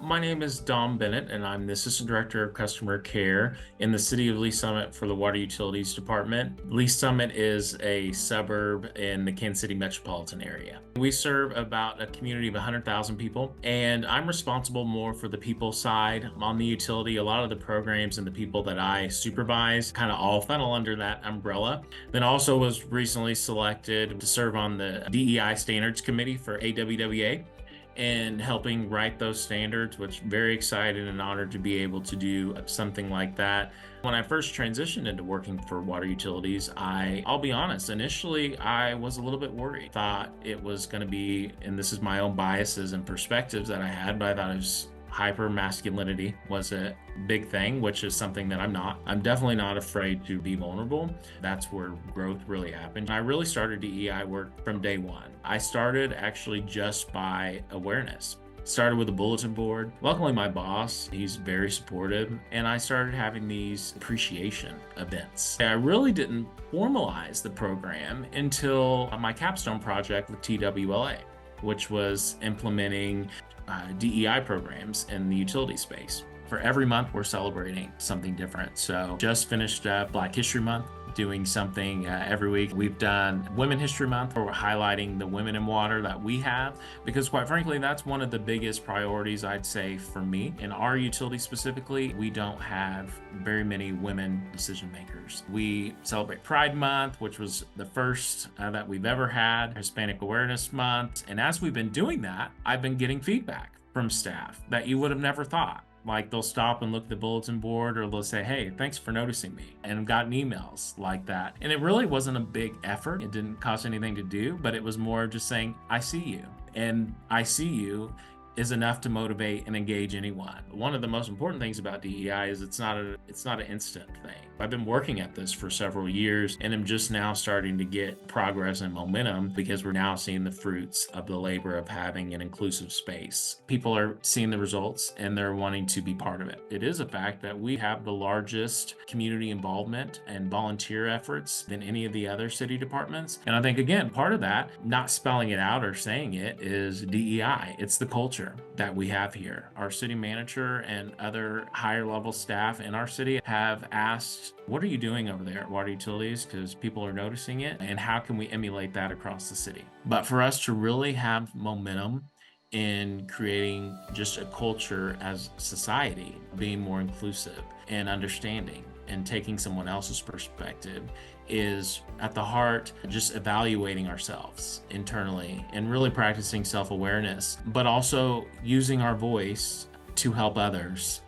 My name is Bennett, and I'm the Assistant Director of Customer Care in the City of Lee Summit for the Water Utilities Department. Lee Summit is a suburb in the Kansas City metropolitan area. We serve about a community of 100,000 people, and I'm responsible more for the people side on the utility. A lot of the programs and the people that I supervise kind of all funnel under that umbrella. Then also was recently selected to serve on the DEI Standards Committee for AWWA, and helping write those standards, which very excited and honored to be able to do something like that. When I first transitioned into working for water utilities, I'll be honest, initially I was a little bit worried. Thought it was going to be, and this is my own biases and perspectives that I had, but I thought it was hyper masculinity was a big thing, which is something that I'm not. I'm definitely not afraid to be vulnerable. That's where growth really happened. I really started DEI work from day one. I started actually just by awareness. Started with a bulletin board. Luckily, my boss, he's very supportive, and I started having these appreciation events. I really didn't formalize the program until my capstone project with TWLA, which was implementing DEI programs in the utility space. For every month, we're celebrating something different. So just finished Black History Month, doing something every week. We've done Women History Month, where we're highlighting the women in water that we have, because quite frankly, that's one of the biggest priorities, I'd say, for me. In our utility specifically, we don't have very many women decision makers. We celebrate Pride Month, which was the first that we've ever had, Hispanic Awareness Month. And as we've been doing that, I've been getting feedback from staff that you would have never thought. Like, they'll stop and look at the bulletin board, or they'll say, "Hey, thanks for noticing me." And I've gotten emails like that. And it really wasn't a big effort. It didn't cost anything to do, but it was more just saying, "I see you." And "I see you" is enough to motivate and engage anyone. One of the most important things about DEI is it's not an instant thing. I've been working at this for several years, and I'm just now starting to get progress and momentum, because we're now seeing the fruits of the labor of having an inclusive space. People are seeing the results, and they're wanting to be part of it. It is a fact that we have the largest community involvement and volunteer efforts than any of the other city departments. And I think, again, part of that, not spelling it out or saying it, is DEI. It's the culture that we have here. Our city manager and other higher level staff in our city have asked, "What are you doing over there at Water Utilities? Because people are noticing it, and how can we emulate that across the city?" But for us to really have momentum in creating just a culture as society, being more inclusive and understanding and taking someone else's perspective, is at the heart just evaluating ourselves internally and really practicing self-awareness, but also using our voice to help others